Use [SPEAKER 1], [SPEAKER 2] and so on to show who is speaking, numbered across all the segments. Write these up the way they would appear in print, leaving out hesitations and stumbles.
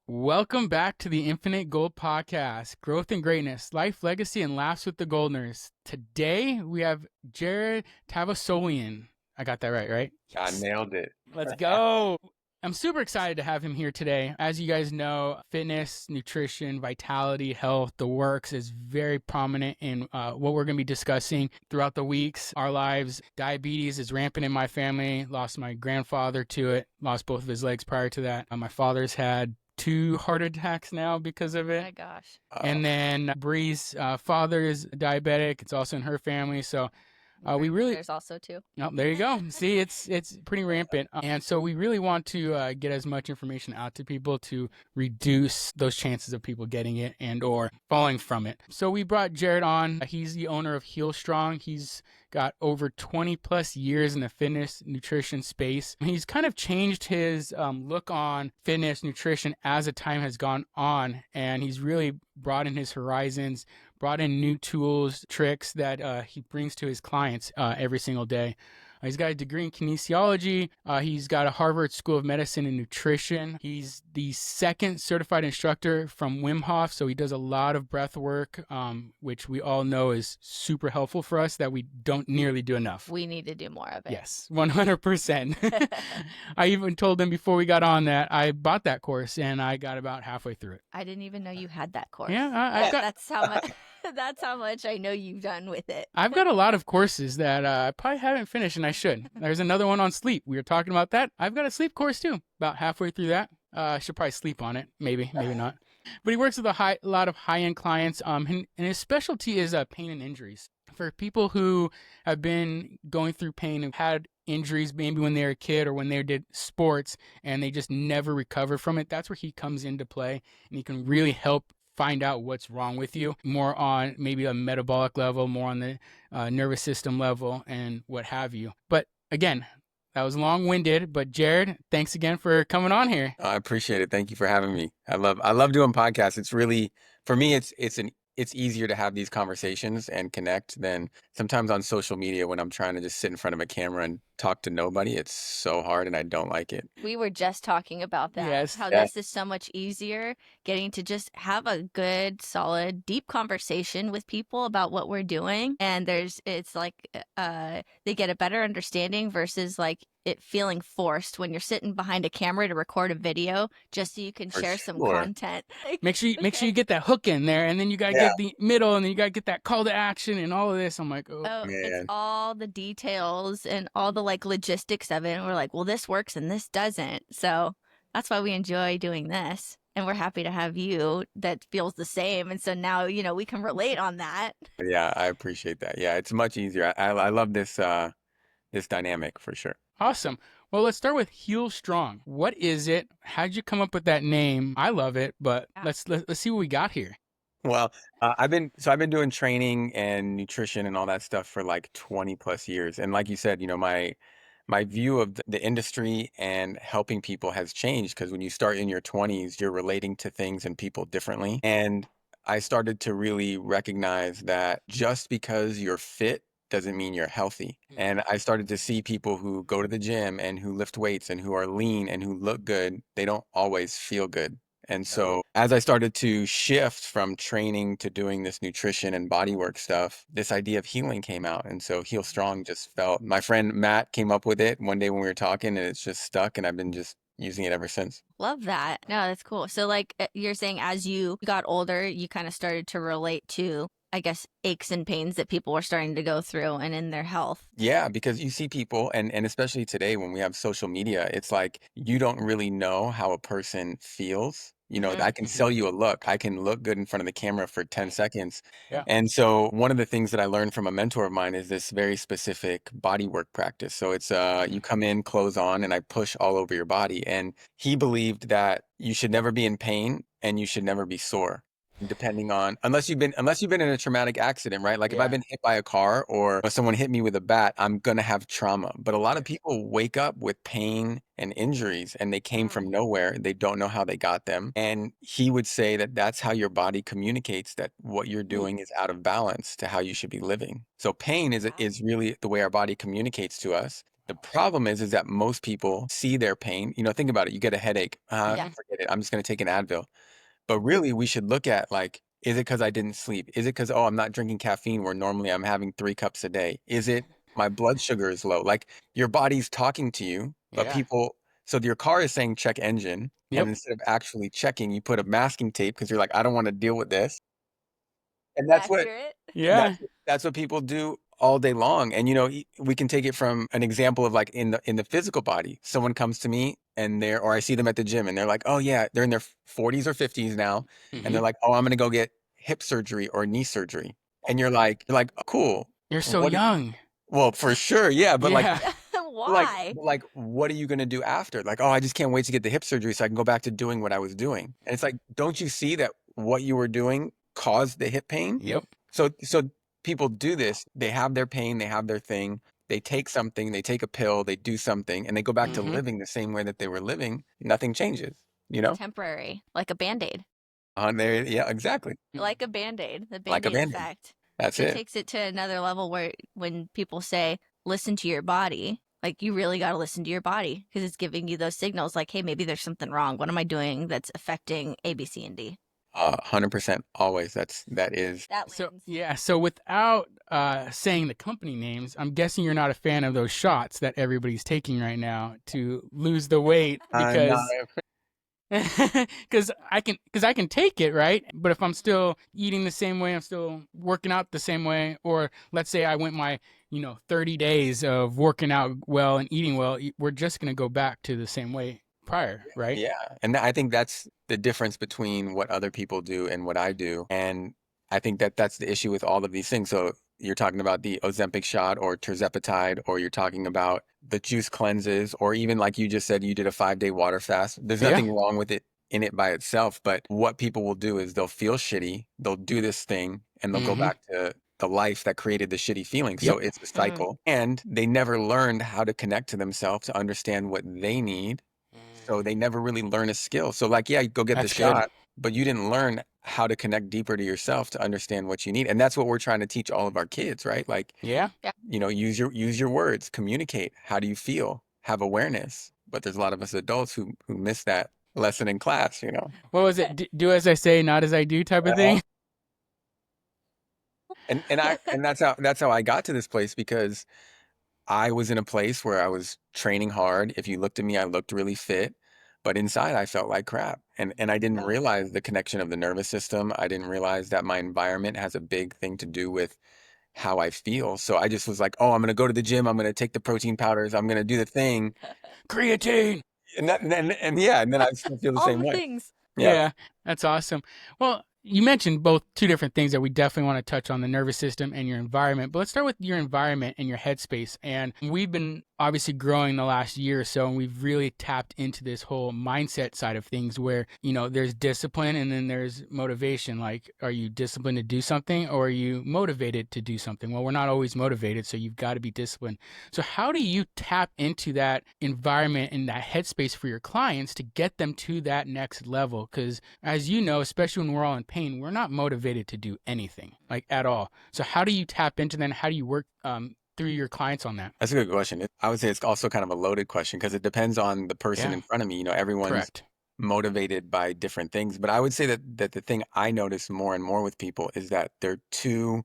[SPEAKER 1] Welcome back to the Infinite Gold Podcast, Growth and Greatness, Life, Legacy, and Laughs with the Goldners. Today, we have Jared Tavasolian. I got that right?
[SPEAKER 2] I
[SPEAKER 1] Yes.
[SPEAKER 2] nailed it.
[SPEAKER 1] Let's go. I'm super excited to have him here today. As you guys know, fitness, nutrition, vitality, health, the works is very prominent in what we're going to be discussing throughout the weeks, our lives. Diabetes is rampant in my family. Lost my grandfather to it, lost both of his legs prior to that. My father's had 2 heart attacks now because of
[SPEAKER 3] Oh
[SPEAKER 1] it.
[SPEAKER 3] my gosh.
[SPEAKER 1] And then Bree's father is diabetic. It's also in her family. So we really,
[SPEAKER 3] There's also two.
[SPEAKER 1] oh, there you go. See, it's pretty rampant. And so we really want to get as much information out to people to reduce those chances of people getting it and or falling from it. So we brought Jared on. He's the owner of Heal Strong. He's got over 20 plus years in the fitness nutrition space. He's kind of changed his look on fitness nutrition as the time has gone on, and he's really broadened his horizons, brought in new tools, tricks that he brings to his clients every single day. He's got a degree in kinesiology. He's got a Harvard School of Medicine and Nutrition. He's the second certified instructor from Wim Hof, so he does a lot of breath work, which we all know is super helpful for us that we don't nearly do enough.
[SPEAKER 3] We need to do more of it.
[SPEAKER 1] Yes, 100%. I even told him before we got on that I bought that course and I got about halfway through it.
[SPEAKER 3] I didn't even know you had that course.
[SPEAKER 1] Yeah, I've got...
[SPEAKER 3] That's how much. That's how much I know you've done with it.
[SPEAKER 1] I've got a lot of courses that I probably haven't finished, and I should. There's another one on sleep. We were talking about that. I've got a sleep course too. About halfway through that. I should probably sleep on it. Maybe not. But he works with a lot of high-end clients. And his specialty is pain and injuries. For people who have been going through pain and had injuries maybe when they were a kid or when they did sports and they just never recover from it, that's where he comes into play, and he can really help find out what's wrong with you, more on maybe a metabolic level, more on the nervous system level, and what have you. But again, that was long-winded, but Jared, thanks again for coming on here.
[SPEAKER 2] I appreciate it. Thank you for having me. I love doing podcasts. It's really, for me, it's easier to have these conversations and connect than sometimes on social media when I'm trying to just sit in front of a camera and talk to nobody. It's so hard and I don't like it.
[SPEAKER 3] We were just talking about that.
[SPEAKER 1] Yes.
[SPEAKER 3] How this is so much easier, getting to just have a good, solid, deep conversation with people about what we're doing. And it's like they get a better understanding versus like it feeling forced when you're sitting behind a camera to record a video just so you can share some content.
[SPEAKER 1] Make sure you get that hook in there, and then you gotta get the middle, and then you gotta get that call to action and all of this. I'm like, oh
[SPEAKER 3] it's all the details and all the like logistics of it. And we're like, well, this works and this doesn't. So that's why we enjoy doing this. And we're happy to have you that feels the same. And so now, we can relate on that.
[SPEAKER 2] Yeah, I appreciate that. Yeah, it's much easier. I love this this dynamic for sure.
[SPEAKER 1] Awesome. Well, let's start with Heal Strong. What is it? How'd you come up with that name? I love it, but let's see what we got here.
[SPEAKER 2] Well, I've been doing training and nutrition and all that stuff for like 20 plus years. And like you said, my view of the industry and helping people has changed because when you start in your 20s, you're relating to things and people differently. And I started to really recognize that just because you're fit doesn't mean you're healthy. And I started to see people who go to the gym and who lift weights and who are lean and who look good, they don't always feel good. And so as I started to shift from training to doing this nutrition and bodywork stuff, this idea of healing came out. And so Heal Strong just felt, my friend Matt came up with it one day when we were talking, and it's just stuck, and I've been just using it ever since.
[SPEAKER 3] Love that. No, that's cool. So like you're saying, as you got older, you kind of started to relate to, I guess, aches and pains that people were starting to go through and in their health.
[SPEAKER 2] Yeah, because you see people, and especially today when we have social media, it's like you don't really know how a person feels. I can sell you a look. I can look good in front of the camera for 10 seconds.
[SPEAKER 1] Yeah.
[SPEAKER 2] And so one of the things that I learned from a mentor of mine is this very specific body work practice. So it's you come in, clothes on, and I push all over your body. And he believed that you should never be in pain and you should never be sore. Depending on, unless you've been in a traumatic accident, right? Like if I've been hit by a car or someone hit me with a bat, I'm going to have trauma. But a lot of people wake up with pain and injuries and they came from nowhere. They don't know how they got them. And he would say that that's how your body communicates that what you're doing is out of balance to how you should be living. So pain is really the way our body communicates to us. The problem is that most people see their pain. Think about it. You get a headache.
[SPEAKER 3] Yeah.
[SPEAKER 2] Forget it. I'm just going to take an Advil. But really, we should look at like, is it because I didn't sleep? Is it because, oh, I'm not drinking caffeine where normally I'm having 3 cups a day? Is it my blood sugar is low? Like your body's talking to you, but
[SPEAKER 1] Yeah.
[SPEAKER 2] so your car is saying check engine.
[SPEAKER 1] Yep.
[SPEAKER 2] And instead of actually checking, you put a masking tape because you're like, I don't want to deal with this. And that's what
[SPEAKER 3] Accurate.
[SPEAKER 1] Yeah.
[SPEAKER 2] that's what people do all day long. And we can take it from an example of like in the physical body. Someone comes to me or I see them at the gym and they're like, "Oh yeah, they're in their 40s or 50s now." And they're
[SPEAKER 1] Mhm.
[SPEAKER 2] like, "Oh, I'm going to go get hip surgery or knee surgery." And you're like, "Oh, cool.
[SPEAKER 1] You're so
[SPEAKER 2] What
[SPEAKER 1] young.
[SPEAKER 2] Well, for sure. Yeah, but like
[SPEAKER 1] Yeah.
[SPEAKER 3] Why?
[SPEAKER 2] what are you going to do after? Like, "Oh, I just can't wait to get the hip surgery so I can go back to doing what I was doing." And it's like, "Don't you see that what you were doing caused the hip pain?"
[SPEAKER 1] Yep.
[SPEAKER 2] So people do this. They have their pain, they have their thing. They take something, they take a pill, they do something, and they go back to
[SPEAKER 1] Mhm.
[SPEAKER 2] living the same way that they were living. Nothing changes, you know?
[SPEAKER 3] Temporary, like a Band-Aid.
[SPEAKER 2] On there, yeah, exactly.
[SPEAKER 3] Like a Band-Aid, the
[SPEAKER 2] Like a
[SPEAKER 3] Band-Aid
[SPEAKER 2] Band-Aid.
[SPEAKER 3] effect.
[SPEAKER 2] That's
[SPEAKER 3] It
[SPEAKER 2] it.
[SPEAKER 3] takes it to another level where when people say, listen to your body, like you really got to listen to your body because it's giving you those signals like, hey, maybe there's something wrong. What am I doing that's affecting A, B, C, and D?
[SPEAKER 2] 100% always. That is.
[SPEAKER 3] That
[SPEAKER 1] So
[SPEAKER 3] wins.
[SPEAKER 1] yeah, so without saying the company names, I'm guessing you're not a fan of those shots that everybody's taking right now to lose the weight
[SPEAKER 2] No,
[SPEAKER 1] because I can take it, right? But if I'm still eating the same way, I'm still working out the same way, or let's say I went my 30 days of working out well and eating well, we're just gonna go back to the same way prior, right?
[SPEAKER 2] yeah. And I think that's the difference between what other people do and what I do. And I think that that's the issue with all of these things. So you're talking about the Ozempic shot or tirzepatide, or you're talking about the juice cleanses, or even like you just said, you did a 5-day water fast. There's
[SPEAKER 1] Yeah.
[SPEAKER 2] nothing wrong with it in it by itself. But what people will do is they'll feel shitty, they'll do this thing, and they'll go
[SPEAKER 1] Mhm.
[SPEAKER 2] back to the life that created the shitty feeling. So
[SPEAKER 1] Yep.
[SPEAKER 2] it's a cycle. And they never learned how to connect to themselves to understand what they need, so they never really learn a skill. So like, yeah, you go get the
[SPEAKER 1] That's good.
[SPEAKER 2] shot, but you didn't learn how to connect deeper to yourself to understand what you need. And that's what we're trying to teach all of our kids, right? Like,
[SPEAKER 1] Yeah.
[SPEAKER 2] use your words, communicate. How do you feel? Have awareness. But there's a lot of us adults who miss that lesson in class.
[SPEAKER 1] What was it? Do as I say, not as I do type of
[SPEAKER 2] Uh-huh.
[SPEAKER 1] thing?
[SPEAKER 2] And that's how I got to this place, because I was in a place where I was training hard. If you looked at me, I looked really fit, but inside I felt like crap. And I didn't realize the connection of the nervous system. I didn't realize that my environment has a big thing to do with how I feel. So I just was like, "Oh, I'm going to go to the gym. I'm going to take the protein powders. I'm going to do the thing."
[SPEAKER 1] Creatine.
[SPEAKER 2] And then I still feel the
[SPEAKER 3] All
[SPEAKER 2] same
[SPEAKER 3] the
[SPEAKER 2] way.
[SPEAKER 3] things.
[SPEAKER 2] Yeah.
[SPEAKER 1] Yeah, that's awesome. Well, you mentioned both two different things that we definitely want to touch on, the nervous system and your environment. But let's start with your environment and your headspace. And we've been obviously growing the last year or so, and we've really tapped into this whole mindset side of things where, there's discipline and then there's motivation. Like, are you disciplined to do something or are you motivated to do something? Well, we're not always motivated, so you've got to be disciplined. So how do you tap into that environment and that headspace for your clients to get them to that next level? Because as you know, especially when we're all in pain, we're not motivated to do anything, like at all. So how do you tap into that? And how do you work through your clients on that?
[SPEAKER 2] That's a good question. I would say it's also kind of a loaded question because it depends on the person
[SPEAKER 1] Yeah,
[SPEAKER 2] in front of me. Everyone's
[SPEAKER 1] correct.
[SPEAKER 2] motivated by different things. But I would say that the thing I notice more and more with people is that they're too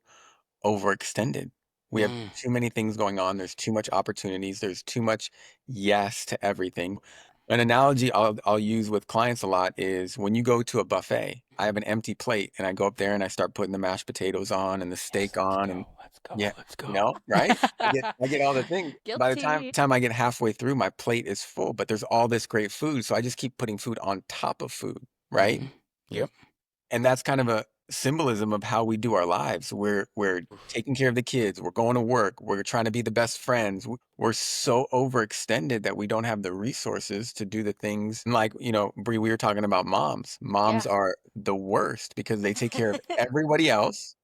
[SPEAKER 2] overextended. We have
[SPEAKER 1] Mm,
[SPEAKER 2] too many things going on. There's too much opportunities. There's too much yes to everything. An analogy I'll use with clients a lot is when you go to a buffet. I have an empty plate and I go up there and I start putting the mashed potatoes on and the
[SPEAKER 1] yes,
[SPEAKER 2] steak
[SPEAKER 1] let's
[SPEAKER 2] on, and
[SPEAKER 1] go. Let's go.
[SPEAKER 2] yeah,
[SPEAKER 1] Let's go.
[SPEAKER 2] right? I get all the things. By the time
[SPEAKER 3] Guilty.
[SPEAKER 2] time I get halfway through, my plate is full, but there's all this great food, so I just keep putting food on top of food, right?
[SPEAKER 1] Yep.
[SPEAKER 2] And that's kind of a symbolism of how we do our lives. We're taking care of the kids, we're going to work, we're trying to be the best friends. We're so overextended that we don't have the resources to do the things. And like, Bree, we were talking about moms. Moms
[SPEAKER 3] Yeah.
[SPEAKER 2] are the worst because they take care of everybody else.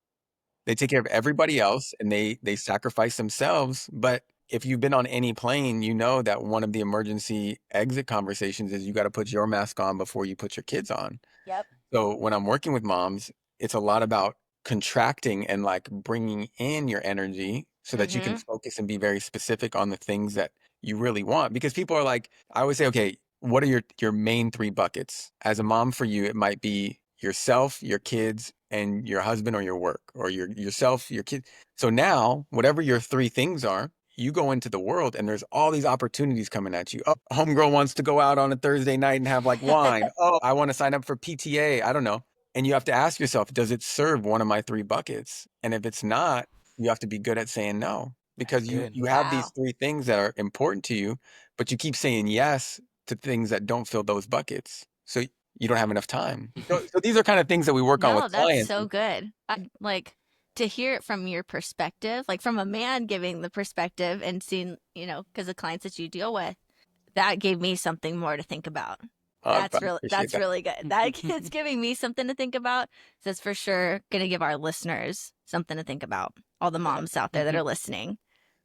[SPEAKER 2] They take care of everybody else and they sacrifice themselves. But if you've been on any plane, you know that one of the emergency exit conversations is you got to put your mask on before you put your kids on.
[SPEAKER 3] Yep.
[SPEAKER 2] So when I'm working with moms, it's a lot about contracting and like bringing in your energy so that you can
[SPEAKER 3] Mm-hmm.
[SPEAKER 2] focus and be very specific on the things that you really want. Because people are like, I always say, okay, what are your main 3 buckets? As a mom, for you, it might be yourself, your kids, and your husband or your work, or yourself, your kid. So now, whatever your 3 things are, you go into the world and there's all these opportunities coming at you. Oh, homegirl wants to go out on a Thursday night and have like wine. Oh, I want to sign up for PTA. I don't know. And you have to ask yourself, does it serve one of my 3 buckets? And if it's not, you have to be good at saying no, because you
[SPEAKER 1] good.
[SPEAKER 2] you have these
[SPEAKER 3] Wow.
[SPEAKER 2] 3 things that are important to you, but you keep saying yes to things that don't fill those buckets. So you don't have enough time. So these are kind of things that we work on with
[SPEAKER 3] No, that's
[SPEAKER 2] clients.
[SPEAKER 3] so good. Like to hear it from your perspective, like from a man giving the perspective and seeing, because the clients that you deal with, that gave me something more to think about.
[SPEAKER 2] I
[SPEAKER 3] That's
[SPEAKER 2] appreciate that.
[SPEAKER 3] really good. It's giving me something to think about. So it's for sure gonna give our listeners something to think about. All the moms out there that are listening.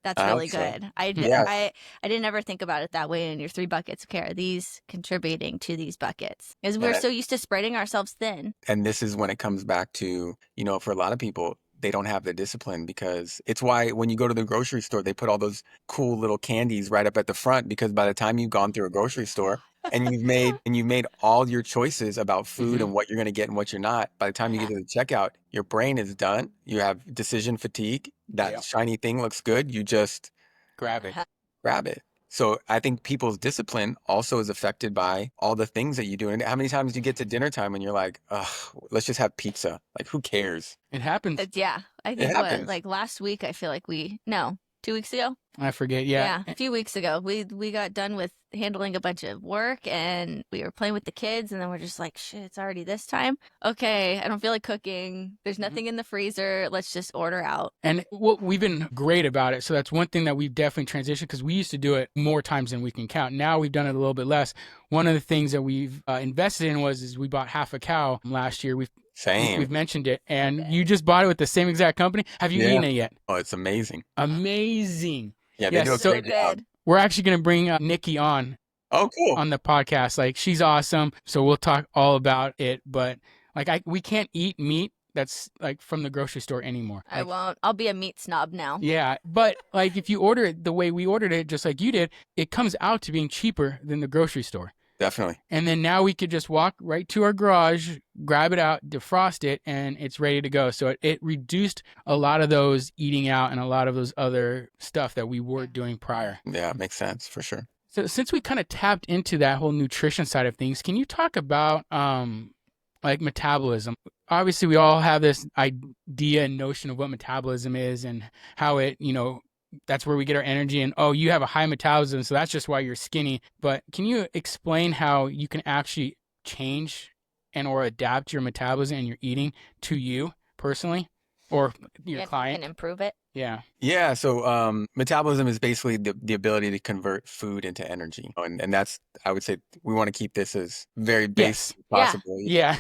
[SPEAKER 3] That's
[SPEAKER 2] I hope
[SPEAKER 3] really
[SPEAKER 2] so.
[SPEAKER 3] good.
[SPEAKER 2] Yes.
[SPEAKER 3] I didn't ever think about it that way in your 3 buckets. Okay, are these contributing to these buckets? Because we're
[SPEAKER 2] And
[SPEAKER 3] so used to spreading ourselves thin.
[SPEAKER 2] And this is when it comes back to, for a lot of people, they don't have the discipline, because it's why when you go to the grocery store, they put all those cool little candies right up at the front, because by the time you've gone through a grocery store and you've made all your choices about food and what you're going to get and what you're not, by the time you get to the checkout, your brain is done. You have decision fatigue. That
[SPEAKER 1] Yep.
[SPEAKER 2] shiny thing looks good. You just
[SPEAKER 1] Grab it.
[SPEAKER 2] grab it. So I think people's discipline also is affected by all the things that you do. And how many times do you get to dinner time and you're like, ugh, let's just have pizza. Like, who cares?
[SPEAKER 1] It happens.
[SPEAKER 3] Yeah, I
[SPEAKER 2] It
[SPEAKER 3] think
[SPEAKER 2] happens.
[SPEAKER 3] like last week, I feel like 2 weeks ago.
[SPEAKER 1] I forget. Yeah.
[SPEAKER 3] A few weeks ago, we got done with handling a bunch of work and we were playing with the kids, and then we're just like, shit, it's already this time. Okay, I don't feel like cooking. There's nothing in the freezer. Let's just order out.
[SPEAKER 1] And we've been great about it. So that's one thing that we've definitely transitioned, because we used to do it more times than we can count. Now we've done it a little bit less. One of the things that we've invested in is we bought half a cow last year.
[SPEAKER 2] Same.
[SPEAKER 1] We've mentioned it, and you just bought it with the same exact company. Have you eaten it yet?
[SPEAKER 2] Oh, it's amazing.
[SPEAKER 1] Amazing.
[SPEAKER 2] Yeah, they
[SPEAKER 1] Yes,
[SPEAKER 2] do a
[SPEAKER 1] so
[SPEAKER 2] great job.
[SPEAKER 1] we're actually going to bring Nikki on
[SPEAKER 2] Oh, cool.
[SPEAKER 1] the podcast. Like, she's awesome. So we'll talk all about it. But like, we can't eat meat that's like from the grocery store anymore.
[SPEAKER 3] I won't. I'll be a meat snob now.
[SPEAKER 1] Yeah, but like if you order it the way we ordered it, just like you did, it comes out to being cheaper than the grocery store.
[SPEAKER 2] Definitely.
[SPEAKER 1] And then now we could just walk right to our garage, grab it out, defrost it, and it's ready to go. So it reduced a lot of those eating out and a lot of those other stuff that we were doing prior.
[SPEAKER 2] Yeah, it makes sense for sure.
[SPEAKER 1] So since we kind of tapped into that whole nutrition side of things, can you talk about like metabolism? Obviously, we all have this idea and notion of what metabolism is and how it, that's where we get our energy. And, oh, you have a high metabolism, so that's just why you're skinny. But can you explain how you can actually change or adapt your metabolism and your eating to you personally or your client?
[SPEAKER 3] And improve it.
[SPEAKER 1] Yeah.
[SPEAKER 2] Yeah. So metabolism is basically the ability to convert food into energy. And that's, I would say, we want to keep this as very basic as possible.
[SPEAKER 1] Yeah.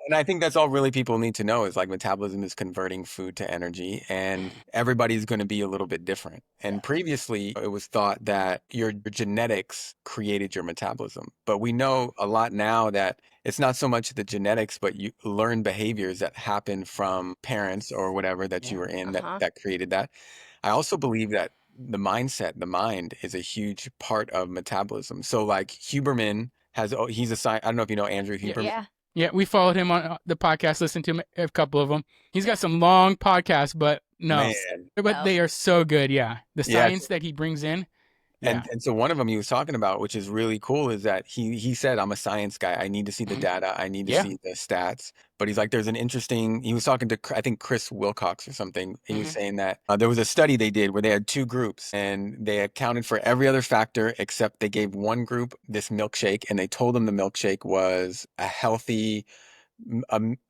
[SPEAKER 2] And I think that's all really people need to know is like metabolism is converting food to energy, and everybody's going to be a little bit different. And previously it was thought that your genetics created your metabolism. But we know a lot now that it's not so much the genetics, but you learn behaviors that happen from parents or whatever that you were in that created that. I also believe that the mindset, the mind is a huge part of metabolism. So like Huberman he's a science. I don't know if you know Andrew Huberman.
[SPEAKER 3] Yeah.
[SPEAKER 1] Yeah, we followed him on the podcast, listened to him a couple of them. He's got some long podcasts, but they are so good. Yeah, the science that he brings in.
[SPEAKER 2] And so one of them he was talking about, which is really cool, is that he said, I'm a science guy. I need to see the data. I need to see the stats. But he's like, he was talking to, I think, Chris Wilcox or something. He was saying that there was a study they did where they had 2 groups and they accounted for every other factor except they gave one group this milkshake and they told them the milkshake was a healthy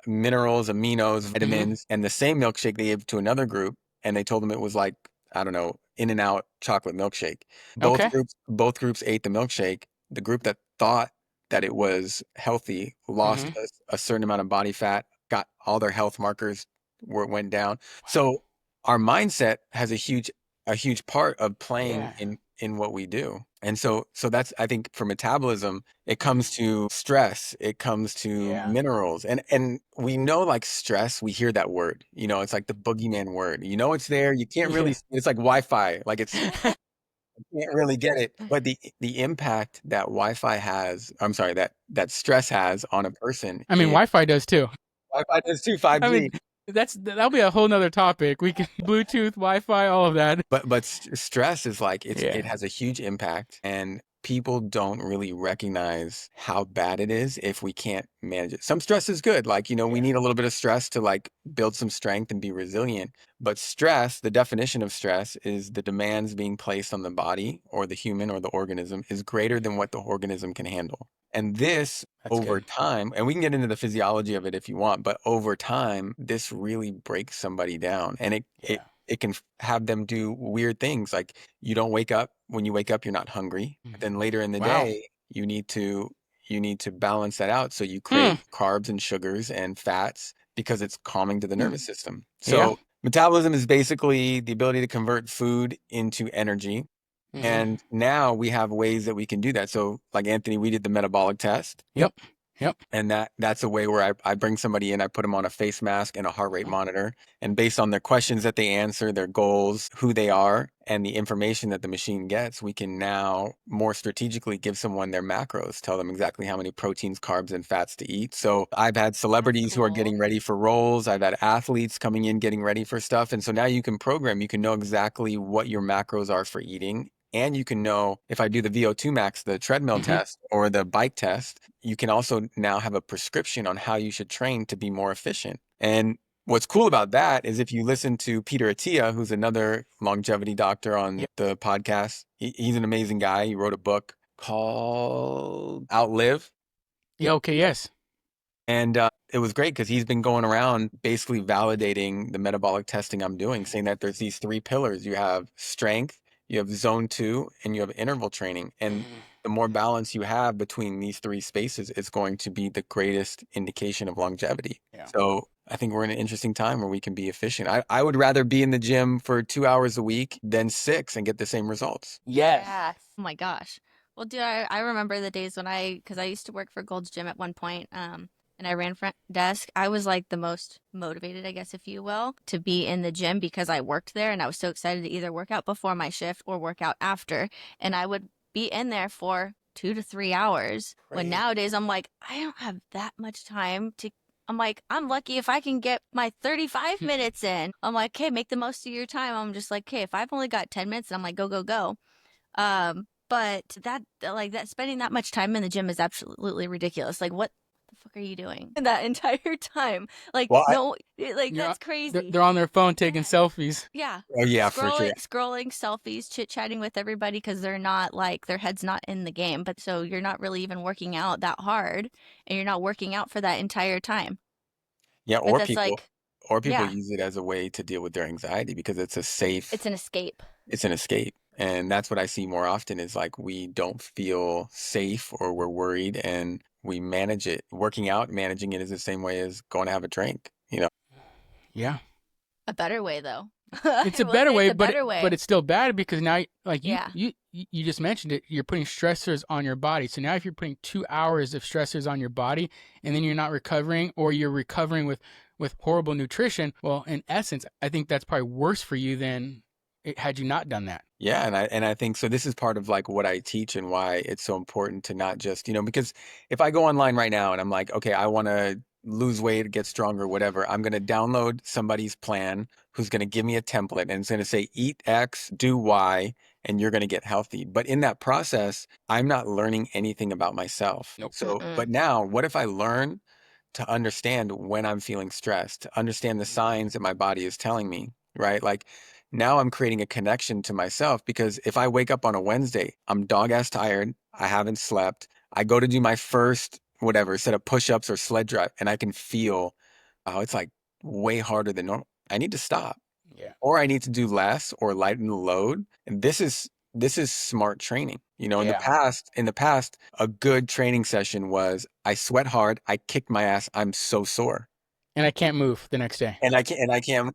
[SPEAKER 2] minerals, aminos, vitamins, and the same milkshake they gave to another group and they told them it was like, I don't know, In-N-Out chocolate milkshake. Both groups ate the milkshake. The group that thought that it was healthy lost a certain amount of body fat, got all their health markers went down. So our mindset has a huge part of playing in what we do. And so that's, I think, for metabolism, it comes to stress, it comes to minerals. And we know, like, stress, we hear that word, it's like the boogeyman word. It's there. You can't really, it's like Wi-Fi. Like Can't really get it. But the impact that Wi-Fi has, I'm sorry, that stress has on a person
[SPEAKER 1] I mean,
[SPEAKER 2] is
[SPEAKER 1] Wi-Fi does too.
[SPEAKER 2] Wi-Fi does too,
[SPEAKER 1] I mean,
[SPEAKER 2] 5G.
[SPEAKER 1] that'll be a whole nother topic. We can Bluetooth, Wi-Fi, all of that.
[SPEAKER 2] But stress is like it
[SPEAKER 1] Yeah.
[SPEAKER 2] has a huge impact, and people don't really recognize how bad it is if we can't manage it. Some stress is good, like we
[SPEAKER 1] Yeah.
[SPEAKER 2] need a little bit of stress to like build some strength and be resilient. But stress, the definition of stress is the demands being placed on the body or the human or the organism is greater than what the organism can handle. And this
[SPEAKER 1] That's
[SPEAKER 2] over
[SPEAKER 1] good.
[SPEAKER 2] time, and we can get into the physiology of it if you want, but over time, this really breaks somebody down, and
[SPEAKER 1] Yeah.
[SPEAKER 2] it can have them do weird things. Like you don't wake up, when you wake up, you're not hungry. But then later in the
[SPEAKER 1] Wow.
[SPEAKER 2] day, you need to balance that out. So you
[SPEAKER 1] Hmm.
[SPEAKER 2] crave carbs and sugars and fats because it's calming to the nervous system.
[SPEAKER 1] Yeah.
[SPEAKER 2] So metabolism is basically the ability to convert food into energy.
[SPEAKER 1] Mhm.
[SPEAKER 2] And now we have ways that we can do that. So like Anthony, we did the metabolic test.
[SPEAKER 1] Yep. Yep.
[SPEAKER 2] And that's a way where I bring somebody in, I put them on a face mask and a heart rate monitor. And based on their questions that they answer, their goals, who they are, and the information that the machine gets, we can now more strategically give someone their macros, tell them exactly how many proteins, carbs, and fats to eat. So I've had celebrities who are
[SPEAKER 3] cool.
[SPEAKER 2] getting ready for roles. I've had athletes coming in getting ready for stuff. And so now you can program, you can know exactly what your macros are for eating. And you can know if I do the VO2 max, the treadmill
[SPEAKER 1] Mhm.
[SPEAKER 2] test or the bike test, you can also now have a prescription on how you should train to be more efficient. And what's cool about that is if you listen to Peter Attia, who's another longevity doctor on
[SPEAKER 1] Yep.
[SPEAKER 2] the podcast, he's an amazing guy. He wrote a book called Outlive.
[SPEAKER 1] Yeah. Okay. Yes.
[SPEAKER 2] And it was great because he's been going around basically validating the metabolic testing I'm doing, saying that there's these three pillars. You have strength, you have zone 2, and you have interval training. And the more balance you have between these three spaces, it's going to be the greatest indication of longevity.
[SPEAKER 1] Yeah.
[SPEAKER 2] So I think we're in an interesting time where we can be efficient. I would rather be in the gym for 2 hours a week than 6 and get the same results.
[SPEAKER 1] Yes.
[SPEAKER 3] Oh my gosh. Well, dude, I remember the days when because I used to work for Gold's Gym at one point, and I ran front desk. I was like the most motivated, I guess, if you will, to be in the gym because I worked there and I was so excited to either work out before my shift or work out after. And I would be in there for 2 to 3 hours. When
[SPEAKER 1] Crazy.
[SPEAKER 3] nowadays I'm like, I don't have that much time to. I'm like, I'm lucky if I can get my 35 minutes in. I'm like, okay, make the most of your time. I'm just like, okay, if I've only got 10 minutes, I'm like, go, go, go. But that spending that much time in the gym is absolutely ridiculous. Like, what the fuck are you doing that entire time? Like,
[SPEAKER 2] Well,
[SPEAKER 3] no, like
[SPEAKER 1] You're
[SPEAKER 3] that's
[SPEAKER 1] They're,
[SPEAKER 3] crazy.
[SPEAKER 1] they're on their phone taking
[SPEAKER 3] Yes.
[SPEAKER 1] selfies.
[SPEAKER 3] Yeah.
[SPEAKER 2] oh yeah, for sure.
[SPEAKER 3] Scrolling selfies, chit-chatting with everybody because they're not like their head's not in the game. But so you're not really even working out that hard and you're not working out for that entire time.
[SPEAKER 2] Yeah,
[SPEAKER 3] But that's like,
[SPEAKER 2] or people
[SPEAKER 3] yeah,
[SPEAKER 2] use it as a way to deal with their anxiety because it's a safe,
[SPEAKER 3] it's an escape.
[SPEAKER 2] it's an escape. And that's what I see more often is like we don't feel safe or we're worried and we manage it. Working out, managing it is the same way as going to have a drink, you know?
[SPEAKER 1] Yeah.
[SPEAKER 3] A better way though.
[SPEAKER 1] It's a
[SPEAKER 3] I will
[SPEAKER 1] better
[SPEAKER 3] say
[SPEAKER 1] way,
[SPEAKER 3] it's a
[SPEAKER 1] but
[SPEAKER 3] better way.
[SPEAKER 1] but it's still bad because now, like
[SPEAKER 3] Yeah.
[SPEAKER 1] you just mentioned it, you're putting stressors on your body. So now if you're putting 2 hours of stressors on your body and then you're not recovering or you're recovering with horrible nutrition, well, in essence, I think that's probably worse for you than had you not done that.
[SPEAKER 2] Yeah, and I think so this is part of like what I teach and why it's so important to not just, because if I go online right now and I'm like, okay, I want to lose weight, get stronger, whatever, I'm going to download somebody's plan who's going to give me a template and it's going to say eat X, do Y, and you're going to get healthy. But in that process, I'm not learning anything about myself.
[SPEAKER 1] Nope.
[SPEAKER 2] So,
[SPEAKER 3] Mm-mm.
[SPEAKER 2] but now what if I learn to understand when I'm feeling stressed, to understand the signs that my body is telling me, right? Like now I'm creating a connection to myself because if I wake up on a Wednesday, I'm dog ass tired, I haven't slept, I go to do my first whatever set of push-ups or sled drive and I can feel, oh, it's like way harder than normal. I need to stop
[SPEAKER 1] Yeah.
[SPEAKER 2] or I need to do less or lighten the load. And this is smart training. In the
[SPEAKER 1] Yeah.
[SPEAKER 2] past, a good training session was I sweat hard, I kicked my ass, I'm so sore.
[SPEAKER 1] And I can't move the next day.
[SPEAKER 2] And I can't.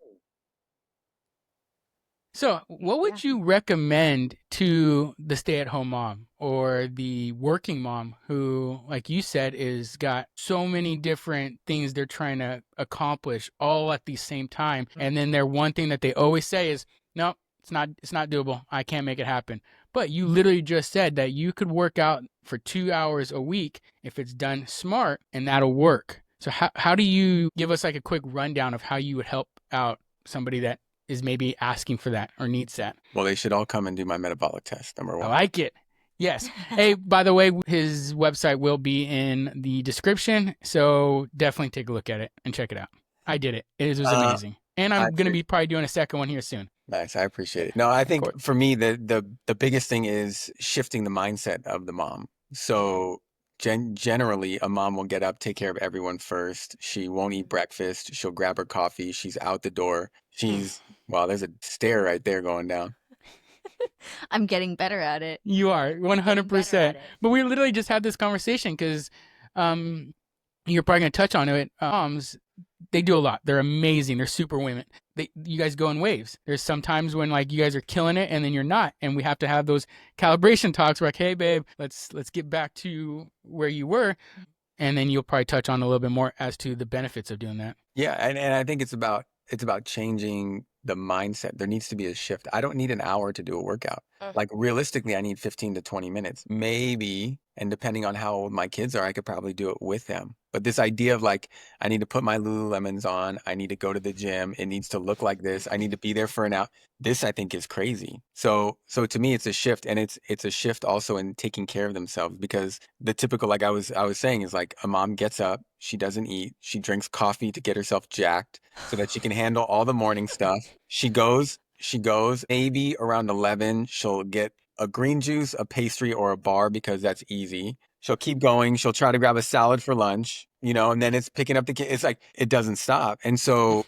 [SPEAKER 1] So, what would you recommend to the stay-at-home mom or the working mom who, like you said, is got so many different things they're trying to accomplish all at the same time, and then their one thing that they always say is, "No, it's not doable. I can't make it happen." But you literally just said that you could work out for 2 hours a week if it's done smart, and that'll work. So how do you give us like a quick rundown of how you would help out somebody that is maybe asking for that or needs that?
[SPEAKER 2] Well, they should all come and do my metabolic test, number
[SPEAKER 1] I
[SPEAKER 2] one.
[SPEAKER 1] like it. Yes. Hey, by the way, his website will be in the description, so definitely take a look at it and check it out. I did it. It was amazing. And
[SPEAKER 2] I
[SPEAKER 1] I'm going to be probably doing a second one here soon.
[SPEAKER 2] Nice. I appreciate it. No, I
[SPEAKER 1] Of
[SPEAKER 2] think
[SPEAKER 1] course.
[SPEAKER 2] for me, the biggest thing is shifting the mindset of the mom. So generally, a mom will get up, take care of everyone first. She won't eat breakfast. She'll grab her coffee. She's out the door. Wow, there's a stare right there going down.
[SPEAKER 3] I'm getting better at it.
[SPEAKER 1] You are
[SPEAKER 3] Getting better at
[SPEAKER 1] 100%.
[SPEAKER 3] it.
[SPEAKER 1] But we literally just had this conversation because you're probably going to touch on it. Moms, they do a lot. They're amazing. They're super women. You guys go in waves. There's some times when like you guys are killing it and then you're not, and we have to have those calibration talks. We're like, hey babe, let's get back to where you were, and then you'll probably touch on a little bit more as to the benefits of doing that.
[SPEAKER 2] Yeah, and I think it's about changing the mindset. There needs to be a shift. I don't need an hour to do a workout. Like realistically, I need 15 to 20 minutes. Maybe, and depending on how old my kids are, I could probably do it with them. But this idea of like, I need to put my Lululemons on, I need to go to the gym, it needs to look like this, I need to be there for an hour. This I think is crazy. So to me, it's a shift, and it's a shift also in taking care of themselves, because the typical, like I was saying, is like a mom gets up, she doesn't eat, she drinks coffee to get herself jacked so that she can handle all the morning stuff. She goes, maybe around 11, she'll get a green juice, a pastry, or a bar because that's easy. She'll keep going. She'll try to grab a salad for lunch, and then it's picking up the kid. It's like, it doesn't stop. And so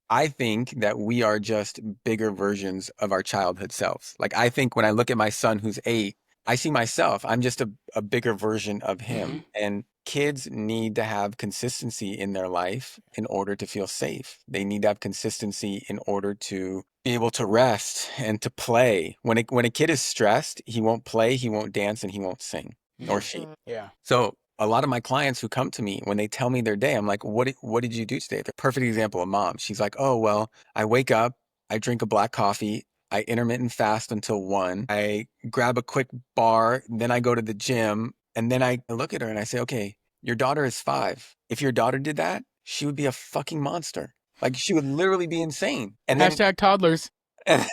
[SPEAKER 2] I think that we are just bigger versions of our childhood selves. Like, I think when I look at my son who's 8, I see myself. I'm just a bigger version of him. And kids need to have consistency in their life in order to feel safe. They need to have consistency in order to be able to rest and to play. When a kid is stressed, he won't play, he won't dance, and he won't sing, or she.
[SPEAKER 1] Yeah.
[SPEAKER 2] So a lot of my clients who come to me, when they tell me their day, I'm like, what did you do today? The perfect example, a mom. She's like, oh, well, I wake up, I drink a black coffee, I intermittent fast until 1, I grab a quick bar, then I go to the gym, and then I look at her and I say, okay, your daughter is 5. If your daughter did that, she would be a fucking monster. Like, she would literally be insane. And then
[SPEAKER 1] Hashtag toddlers.
[SPEAKER 2] and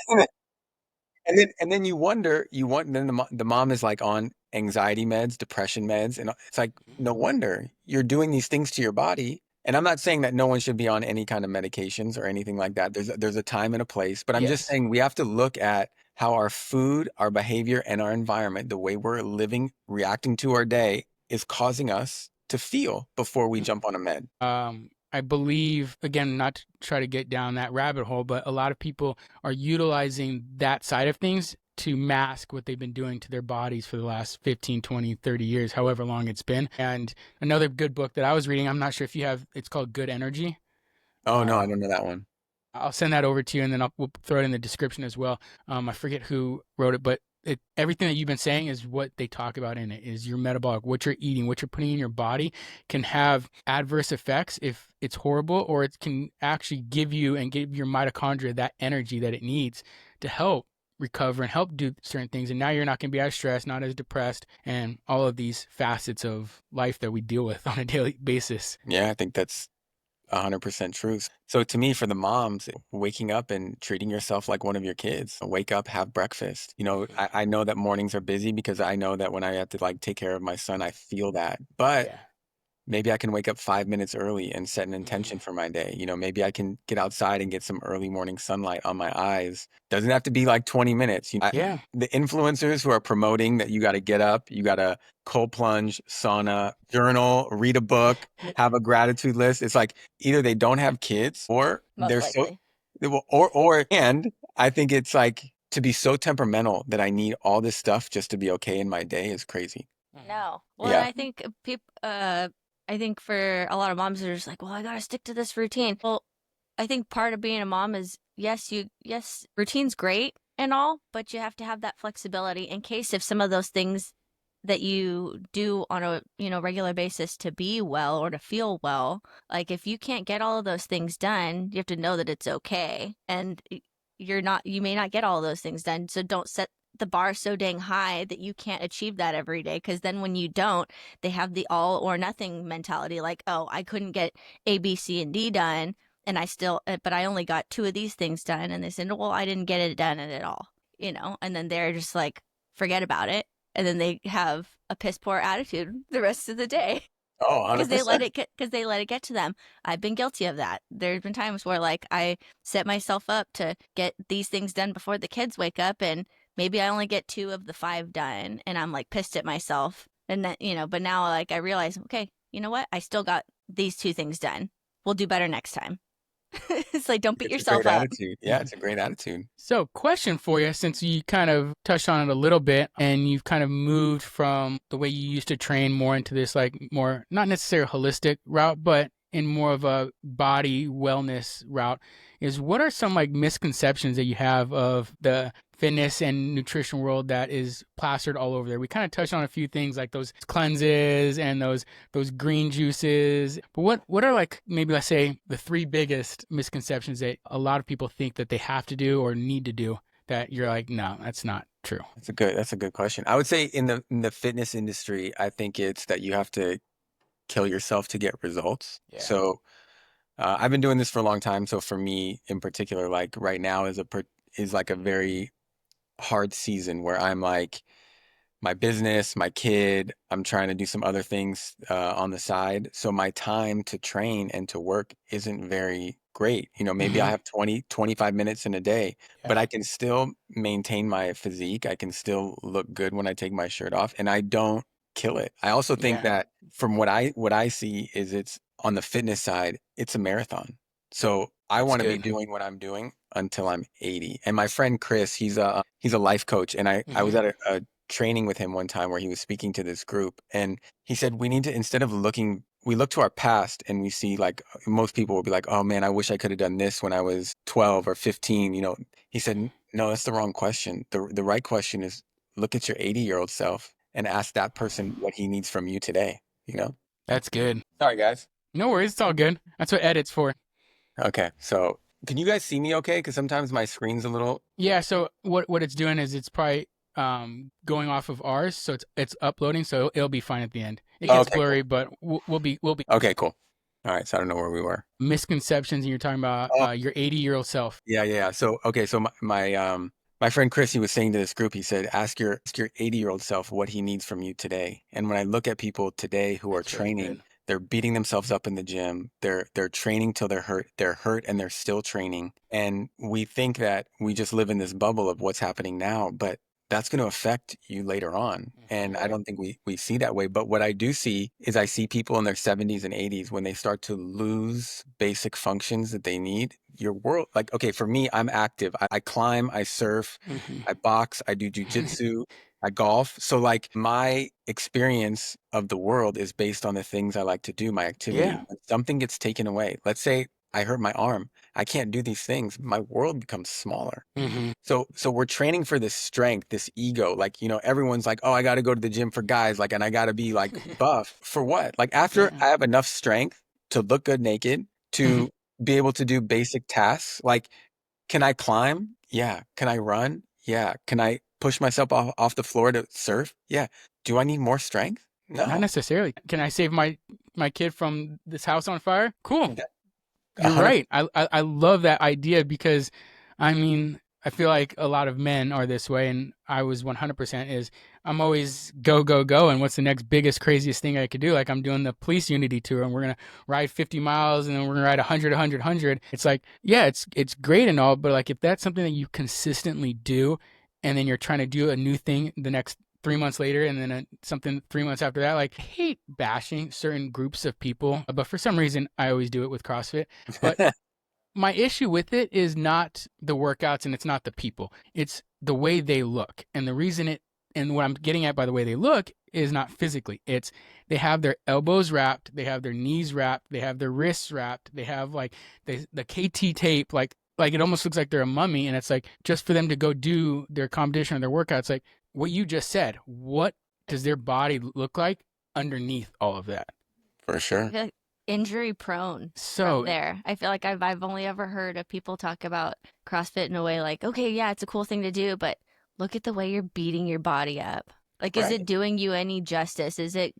[SPEAKER 2] then you wonder, then the mom is like on anxiety meds, depression meds, and it's like, no wonder you're doing these things to your body. And I'm not saying that no one should be on any kind of medications or anything like that. There's a time and a place, but I'm just saying we have to look at how our food, our behavior, and our environment, the way we're living, reacting to our day, is causing us to feel before we jump on a med.
[SPEAKER 1] I believe, again, not to try to get down that rabbit hole, but a lot of people are utilizing that side of things to mask what they've been doing to their bodies for the last 15, 20, 30 years, however long it's been. And another good book that I was reading, I'm not sure if you have, it's called Good Energy.
[SPEAKER 2] Oh, no, I don't know that one.
[SPEAKER 1] I'll send that over to you, and then we'll throw it in the description as well. I forget who wrote it, but everything that you've been saying is what they talk about in it, is your metabolic, what you're eating, what you're putting in your body can have adverse effects if it's horrible, or it can actually give you and give your mitochondria that energy that it needs to help recover and help do certain things. And now you're not going to be as stressed, not as depressed, and all of these facets of life that we deal with on a daily basis.
[SPEAKER 2] Yeah, I think that's 100% true. So to me, for the moms, waking up and treating yourself like one of your kids, wake up, have breakfast. I know that mornings are busy because I know that when I have to like take care of my son, I feel that. But maybe I can wake up 5 minutes early and set an intention for my day. Maybe I can get outside and get some early morning sunlight on my eyes. Doesn't have to be like 20 minutes. The influencers who are promoting that you got to get up, you got to cold plunge, sauna, journal, read a book, have a gratitude list. It's like either they don't have kids or they're and I think it's like to be so temperamental that I need all this stuff just to be okay in my day is crazy.
[SPEAKER 3] No. Well, and I think I think for a lot of moms, they're just like, well, I got to stick to this routine. Well, I think part of being a mom is, yes, routine's great and all, but you have to have that flexibility in case if some of those things that you do on a, regular basis to be well or to feel well, like if you can't get all of those things done, you have to know that it's okay. And you may not get all of those things done. So don't set the bar so dang high that you can't achieve that every day. Because then when you don't, they have the all or nothing mentality. Like, oh, I couldn't get A, B, C, and D done, and but I only got 2 of these things done. And they said, well, I didn't get it done at all, and then they're just like, forget about it. And then they have a piss poor attitude the rest of the day.
[SPEAKER 2] Oh,
[SPEAKER 3] Because they let
[SPEAKER 2] 100%.
[SPEAKER 3] it get to them. I've been guilty of that. There's been times where like I set myself up to get these things done before the kids wake up, and maybe I only get 2 of the 5 done, and I'm like pissed at myself. And then, but now like I realize, okay, you know what? I still got these 2 things done. We'll do better next time. It's like, don't beat
[SPEAKER 2] It's a
[SPEAKER 3] yourself
[SPEAKER 2] great
[SPEAKER 3] up.
[SPEAKER 2] attitude. Yeah, it's a great attitude.
[SPEAKER 1] So, question for you, since you kind of touched on it a little bit and you've kind of moved from the way you used to train more into this, like more, not necessarily holistic route, but in more of a body wellness route, is what are some like misconceptions that you have of the fitness and nutrition world that is plastered all over there? We kind of touched on a few things like those cleanses and those green juices. But what are like maybe let's say the 3 biggest misconceptions that a lot of people think that they have to do or need to do that you're like, no, that's not true?
[SPEAKER 2] That's a good question. I would say in the fitness industry, I think it's that you have to kill yourself to get results.
[SPEAKER 1] Yeah.
[SPEAKER 2] So I've been doing this for a long time. So for me in particular, like right now is like a very hard season where I'm like my business, my kid, I'm trying to do some other things on the side. So my time to train and to work isn't very great. Maybe I have 20, 25 minutes in a day, but
[SPEAKER 1] Yeah.
[SPEAKER 2] I can still maintain my physique. I can still look good when I take my shirt off, and I don't kill it. I also think
[SPEAKER 1] Yeah.
[SPEAKER 2] that from what I see is it's on the fitness side, it's a marathon. So I
[SPEAKER 1] That's
[SPEAKER 2] want to be
[SPEAKER 1] good.
[SPEAKER 2] doing what I'm doing until I'm 80. And my friend Chris, he's a life coach, and I was at a training with him one time where he was speaking to this group, and he said we need to, instead of we look to our past and we see like most people will be like, oh man, I wish I could have done this when I was 12 or 15. He said, no, that's the wrong question. The right question is look at your 80-year-old self and ask that person what he needs from you today, you know?
[SPEAKER 1] That's good.
[SPEAKER 2] Sorry, guys.
[SPEAKER 1] No worries, it's all good. That's what edit's for.
[SPEAKER 2] Okay, so can you guys see me okay? Because sometimes my screen's a little.
[SPEAKER 1] Yeah, so what it's doing is it's probably going off of ours, so it's uploading, so it'll be fine at the end. It gets
[SPEAKER 2] Okay, cool.
[SPEAKER 1] blurry, but we'll be
[SPEAKER 2] Okay, cool. All right, so I don't know where we were.
[SPEAKER 1] misconceptions, and you're talking about
[SPEAKER 2] Oh,
[SPEAKER 1] your 80-year-old self.
[SPEAKER 2] yeah. So okay, so my friend Chris, he was saying to this group, he said, ask your 80-year-old self what he needs from you today. And when I look at people today who are
[SPEAKER 1] That's really
[SPEAKER 2] training,
[SPEAKER 1] good.
[SPEAKER 2] they're beating themselves up in the gym. They're training till they're hurt and they're still training. And we think that we just live in this bubble of what's happening now, but that's going to affect you later on. And I
[SPEAKER 1] Right.
[SPEAKER 2] don't think we see that way. But what I do see is I see people in their 70s and 80s when they start to lose basic functions that they need. Your world, like, okay, for me, I'm active. I climb, I surf, I box, I do jujitsu, I golf. So like my experience of the world is based on the things I like to do, my activity.
[SPEAKER 1] Yeah.
[SPEAKER 2] When something gets taken away, let's say I hurt my arm, I can't do these things. My world becomes smaller. So we're training for this strength, this ego. Like, everyone's like, oh, I got to go to the gym for guys, like, and I got to be like buff for what? Like after
[SPEAKER 1] Yeah.
[SPEAKER 2] I have enough strength to look good naked, to be able to do basic tasks, like, can I climb? Yeah. Can I run? Yeah. Can I push myself off the floor to surf? Yeah. Do I need more strength?
[SPEAKER 1] Not
[SPEAKER 2] No.
[SPEAKER 1] necessarily. Can I save my kid from this house on fire? Cool.
[SPEAKER 2] Yeah.
[SPEAKER 1] You're
[SPEAKER 2] 100.
[SPEAKER 1] right. I love that idea because, I mean, I feel like a lot of men are this way, and I was 100% is I'm always go, go, go. And what's the next biggest, craziest thing I could do? Like I'm doing the police unity tour and we're going to ride 50 miles and then we're going to ride 100, 100, 100. It's like, yeah, it's great and all, but like if that's something that you consistently do and then you're trying to do a new thing the next 3 months later and then something 3 months after that, like I hate bashing certain groups of people, but for some reason I always do it with CrossFit. But my issue with it is not the workouts and it's not the people. It's the way they look. And the reason and what I'm getting at by the way they look is not physically. It's they have their elbows wrapped, they have their knees wrapped, they have their wrists wrapped, they have like the KT tape, like it almost looks like they're a mummy. And it's like just for them to go do their competition or their workouts, like what you just said, what does their body look like underneath all of that?
[SPEAKER 2] For
[SPEAKER 3] I
[SPEAKER 2] sure.
[SPEAKER 3] feel like injury prone
[SPEAKER 1] So
[SPEAKER 3] from there. I feel like I've only ever heard of people talk about CrossFit in a way like, okay, yeah, it's a cool thing to do, but look at the way you're beating your body up. Like, is it
[SPEAKER 2] Right.
[SPEAKER 3] doing you any justice? Is it,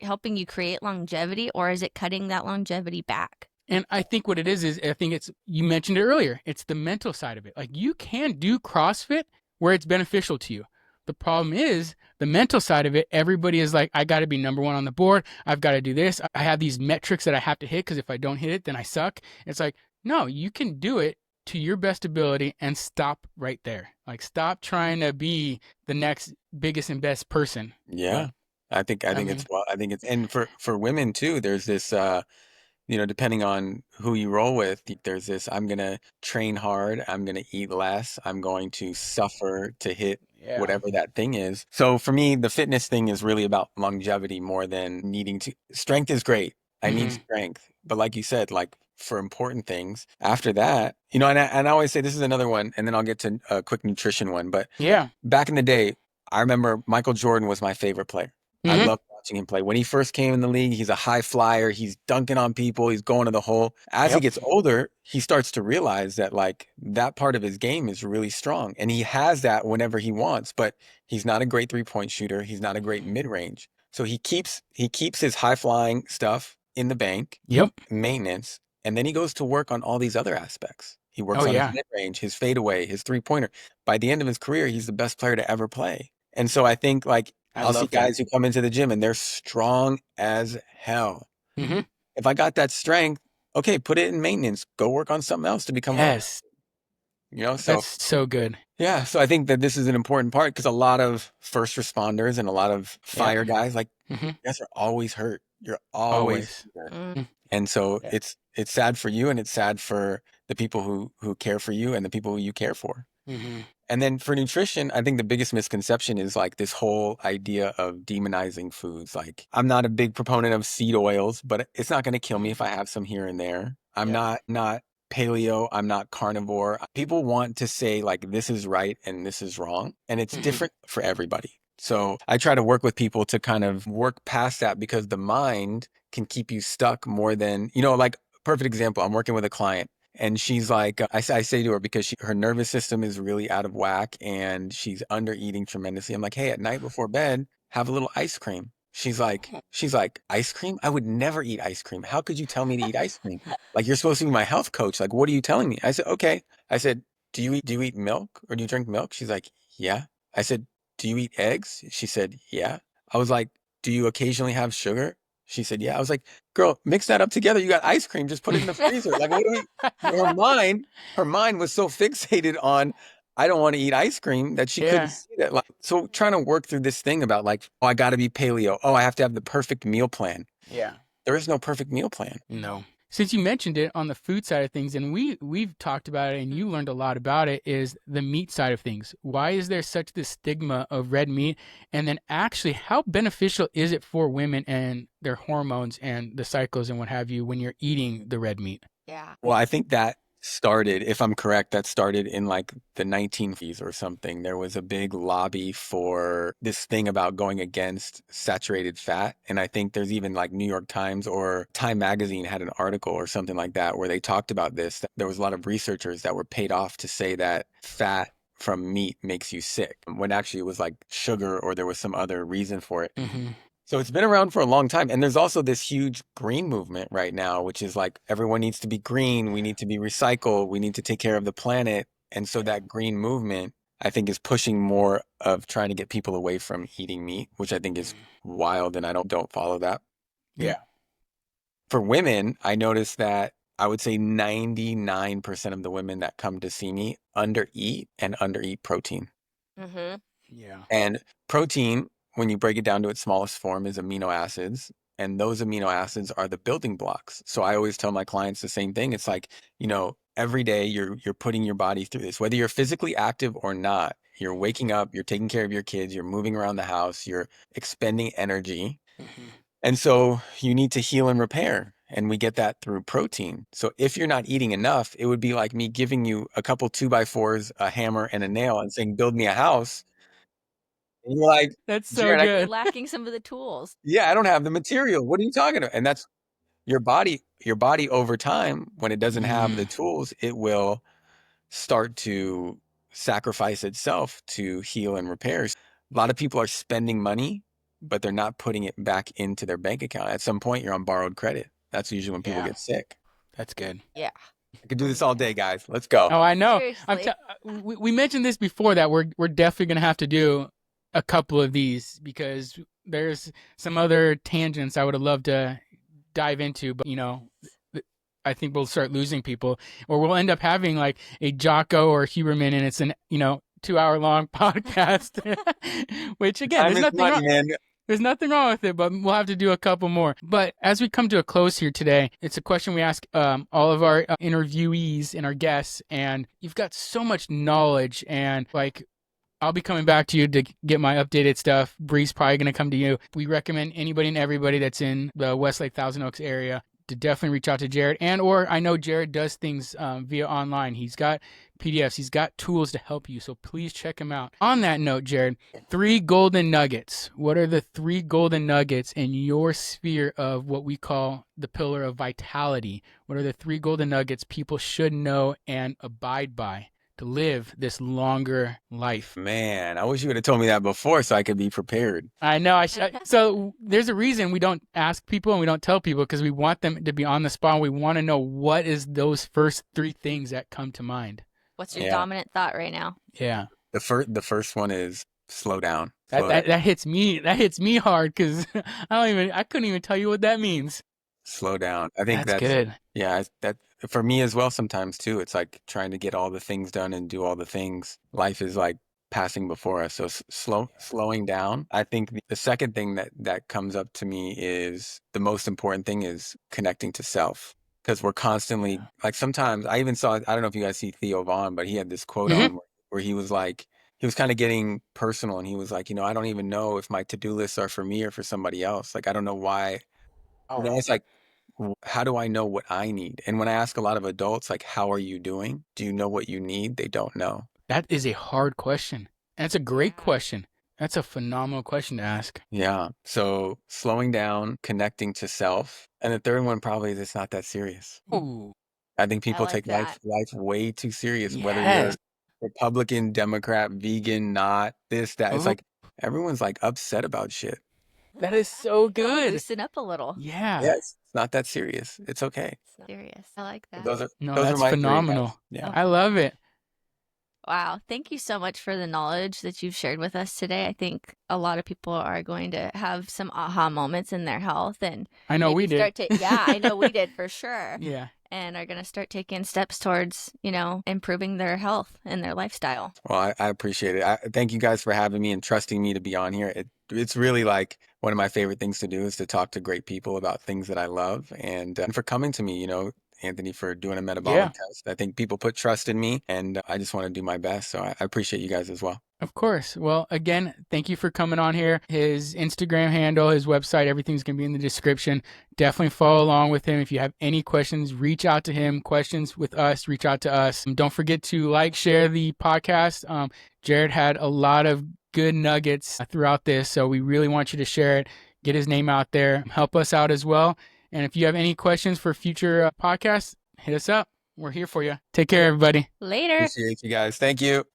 [SPEAKER 3] helping you create longevity, or is it cutting that longevity back?
[SPEAKER 1] And I think what it is I think it's, you mentioned it earlier, it's the mental side of it. Like you can do CrossFit where it's beneficial to you. The problem is the mental side of it. Everybody is like, I got to be number one on the board. I've got to do this. I have these metrics that I have to hit because if I don't hit it, then I suck. It's like, no, you can do it to your best ability and stop right there. Like, stop trying to be the next biggest and best person.
[SPEAKER 2] Yeah. I think
[SPEAKER 1] I
[SPEAKER 2] it's,
[SPEAKER 1] mean,
[SPEAKER 2] well, I think it's, and for women too, there's this, depending on who you roll with, there's this, I'm going to train hard, I'm going to eat less, I'm going to suffer to hit
[SPEAKER 1] yeah.
[SPEAKER 2] whatever that thing is. So for me, the fitness thing is really about longevity more than needing to. Strength is great. I need
[SPEAKER 1] Mm-hmm.
[SPEAKER 2] strength. But like you said, like for important things, after that, and I always say this is another one, and then I'll get to a quick nutrition one. But
[SPEAKER 1] Yeah.
[SPEAKER 2] back in the day, I remember Michael Jordan was my favorite player. I
[SPEAKER 1] Mm-hmm.
[SPEAKER 2] loved watching him play. When he first came in the league, he's a high flyer. He's dunking on people. He's going to the hole. As he
[SPEAKER 1] Yep.
[SPEAKER 2] gets older, he starts to realize that like that part of his game is really strong. And he has that whenever he wants, but he's not a great three-point shooter. He's not a great mid-range. So he keeps his high flying stuff in the bank,
[SPEAKER 1] Yep.
[SPEAKER 2] maintenance, and then he goes to work on all these other aspects. He
[SPEAKER 1] Oh,
[SPEAKER 2] works on his
[SPEAKER 1] yeah.
[SPEAKER 2] mid-range, his fadeaway, his three-pointer. By the end of his career, he's the best player to ever play. And so I think like
[SPEAKER 1] I
[SPEAKER 2] I'll see
[SPEAKER 1] love that.
[SPEAKER 2] guys who come into the gym and they're strong as hell.
[SPEAKER 1] Mm-hmm.
[SPEAKER 2] If I got that strength, okay, put it in maintenance. Go work on something else to become more.
[SPEAKER 1] Yes.
[SPEAKER 2] So
[SPEAKER 1] That's so good.
[SPEAKER 2] yeah, so I think that this is an important part because a lot of first responders and a lot of
[SPEAKER 1] Yep.
[SPEAKER 2] fire guys, like
[SPEAKER 1] Mm-hmm.
[SPEAKER 2] you guys are always hurt. You're always
[SPEAKER 1] Always.
[SPEAKER 2] hurt.
[SPEAKER 3] Mm.
[SPEAKER 2] And so
[SPEAKER 1] Yeah.
[SPEAKER 2] it's sad for you and it's sad for the people who care for you and the people who you care for.
[SPEAKER 1] Mm-hmm.
[SPEAKER 2] And then for nutrition, I think the biggest misconception is like this whole idea of demonizing foods. Like, I'm not a big proponent of seed oils, but it's not going to kill me if I have some here and there. I'm
[SPEAKER 1] Yep.
[SPEAKER 2] not paleo, I'm not carnivore. People want to say like this is right and this is wrong, and it's
[SPEAKER 1] Mm-hmm.
[SPEAKER 2] different for everybody. So I try to work with people to kind of work past that because the mind can keep you stuck more than, like perfect example, I'm working with a client and she's like, I say to her because her nervous system is really out of whack and she's under eating tremendously. I'm like, hey, at night before bed, have a little ice cream. She's like, ice cream? I would never eat ice cream. How could you tell me to eat ice cream? Like, you're supposed to be my health coach. Like, what are you telling me? I said, okay. I said, do you eat milk or do you drink milk? She's like, yeah. I said, do you eat eggs? She said, yeah. I was like, do you occasionally have sugar? She said, yeah. I was like, girl, mix that up together. You got ice cream. Just put it in the freezer. Like, what do we? Her mind was so fixated on I don't want to eat ice cream that she couldn't
[SPEAKER 1] Yeah.
[SPEAKER 2] see that. Like, so trying to work through this thing about like, oh, I got to be paleo. Oh, I have to have the perfect meal plan.
[SPEAKER 1] Yeah.
[SPEAKER 2] There is no perfect meal plan.
[SPEAKER 1] No. Since you mentioned it on the food side of things, and we've talked about it, and you learned a lot about it, is the meat side of things. Why is there such this stigma of red meat? And then actually, how beneficial is it for women and their hormones and the cycles and what have you when you're eating the red meat?
[SPEAKER 3] Yeah.
[SPEAKER 2] Well, I think that started, if I'm correct, that started in like the 1950s or something. There was a big lobby for this thing about going against saturated fat. And I think there's even like New York Times or Time Magazine had an article or something like that where they talked about this. There was a lot of researchers that were paid off to say that fat from meat makes you sick, when actually it was like sugar or there was some other reason for it.
[SPEAKER 1] Mm-hmm.
[SPEAKER 2] So it's been around for a long time. And there's also this huge green movement right now, which is like everyone needs to be green. We need to be recycled. We need to take care of the planet. And so that green movement, I think, is pushing more of trying to get people away from eating meat, which I think is wild. And I don't follow that.
[SPEAKER 1] Yeah.
[SPEAKER 2] For women, I noticed that I would say 99% of the women that come to see me undereat protein.
[SPEAKER 3] Mm-hmm.
[SPEAKER 1] Yeah.
[SPEAKER 2] And protein, when you break it down to its smallest form, is amino acids. And those amino acids are the building blocks. So I always tell my clients the same thing. It's like, every day you're putting your body through this, whether you're physically active or not. You're waking up, you're taking care of your kids, you're moving around the house, you're expending energy.
[SPEAKER 1] Mm-hmm.
[SPEAKER 2] And so you need to heal and repair. And we get that through protein. So if you're not eating enough, it would be like me giving you a couple 2x4s, a hammer, and a nail and saying, build me a house. And you're like,
[SPEAKER 1] That's so
[SPEAKER 2] Jared,
[SPEAKER 3] You're
[SPEAKER 1] good.
[SPEAKER 3] lacking some of the tools.
[SPEAKER 2] yeah, I don't have the material. What are you talking about? And that's your body. Your body over time, when it doesn't have the
[SPEAKER 1] Mm.
[SPEAKER 2] tools, it will start to sacrifice itself to heal and repair. A lot of people are spending money, but they're not putting it back into their bank account. At some point, you're on borrowed credit. That's usually when people get sick.
[SPEAKER 1] That's good.
[SPEAKER 3] Yeah.
[SPEAKER 2] I could do this all day, guys. Let's go.
[SPEAKER 1] Oh, I know.
[SPEAKER 3] Seriously.
[SPEAKER 1] We mentioned this before that we're definitely going to have to do a couple of these because there's some other tangents I would have loved to dive into, but I think we'll start losing people, or we'll end up having like a Jocko or Huberman, and it's an 2-hour long podcast. Which again, there's nothing wrong with it, but we'll have to do a couple more. But as we come to a close here today, it's a question we ask all of our interviewees and our guests, and you've got so much knowledge, and like I'll be coming back to you to get my updated stuff. Bree's probably going to come to you. We recommend anybody and everybody that's in the Westlake Thousand Oaks area to definitely reach out to Jared. And or I know Jared does things via online. He's got PDFs. He's got tools to help you. So please check him out. On that note, Jared, 3 golden nuggets. What are the 3 golden nuggets in your sphere of what we call the pillar of vitality? What are the 3 golden nuggets people should know and abide by to live this longer life?
[SPEAKER 2] Man, I wish you would have told me that before so I could be prepared.
[SPEAKER 1] I know. So there's a reason we don't ask people and we don't tell people, because we want them to be on the spot. We want to know what is those first 3 things that come to mind.
[SPEAKER 3] What's your dominant thought right now?
[SPEAKER 1] Yeah.
[SPEAKER 2] The first one is slow down.
[SPEAKER 1] That hits me. That hits me hard because I couldn't even tell you what that means.
[SPEAKER 2] Slow down. I think that's
[SPEAKER 1] good.
[SPEAKER 2] Yeah, that for me as well sometimes too. It's like trying to get all the things done and do all the things. Life is like passing before us. So slowing down. I think the second thing that comes up to me is the most important thing is connecting to self. Because we're constantly like, sometimes I even saw, I don't know if you guys see Theo Vaughn, but he had this quote on where he was like, he was kind of getting personal, and he was like, I don't even know if my to-do lists are for me or for somebody else. Like, I don't know why. It's like, how do I know what I need? And when I ask a lot of adults, like, how are you doing? Do you know what you need? They don't know.
[SPEAKER 1] That is a hard question. And it's a great question. That's a phenomenal question to ask.
[SPEAKER 2] Yeah. So slowing down, connecting to self. And the third one probably is it's not that serious.
[SPEAKER 1] Ooh.
[SPEAKER 2] I think people take life way too serious, whether you're Republican, Democrat, vegan, not this, that. It's like everyone's like upset about shit.
[SPEAKER 1] That is so good.
[SPEAKER 3] Loosen up a little.
[SPEAKER 1] Yeah.
[SPEAKER 2] Yes. It's not that serious. It's okay.
[SPEAKER 3] It's not serious. I like that.
[SPEAKER 2] Those
[SPEAKER 1] that's
[SPEAKER 2] are my
[SPEAKER 1] phenomenal.
[SPEAKER 2] 3 guys. Yeah.
[SPEAKER 1] I love it.
[SPEAKER 3] Wow. Thank you so much for the knowledge that you've shared with us today. I think a lot of people are going to have some aha moments in their health. And
[SPEAKER 1] I know we did.
[SPEAKER 3] I know we did for sure.
[SPEAKER 1] Yeah.
[SPEAKER 3] And are going to start taking steps towards, improving their health and their lifestyle.
[SPEAKER 2] Well, I appreciate it. Thank you guys for having me and trusting me to be on here. It's really like one of my favorite things to do is to talk to great people about things that I love, and for coming to me, Anthony, for doing a metabolic test. I think people put trust in me, and I just want to do my best. So I appreciate you guys as well.
[SPEAKER 1] Of course. Well, again, thank you for coming on here. His Instagram handle, his website, everything's going to be in the description. Definitely follow along with him. If you have any questions, reach out to him. Questions with us, reach out to us. Don't forget to share the podcast. Jared had a lot of good nuggets throughout this, so we really want you to share it. Get his name out there. Help us out as well. And if you have any questions for future podcasts, hit us up. We're here for you. Take care, everybody.
[SPEAKER 3] Later.
[SPEAKER 2] Appreciate you guys. Thank you.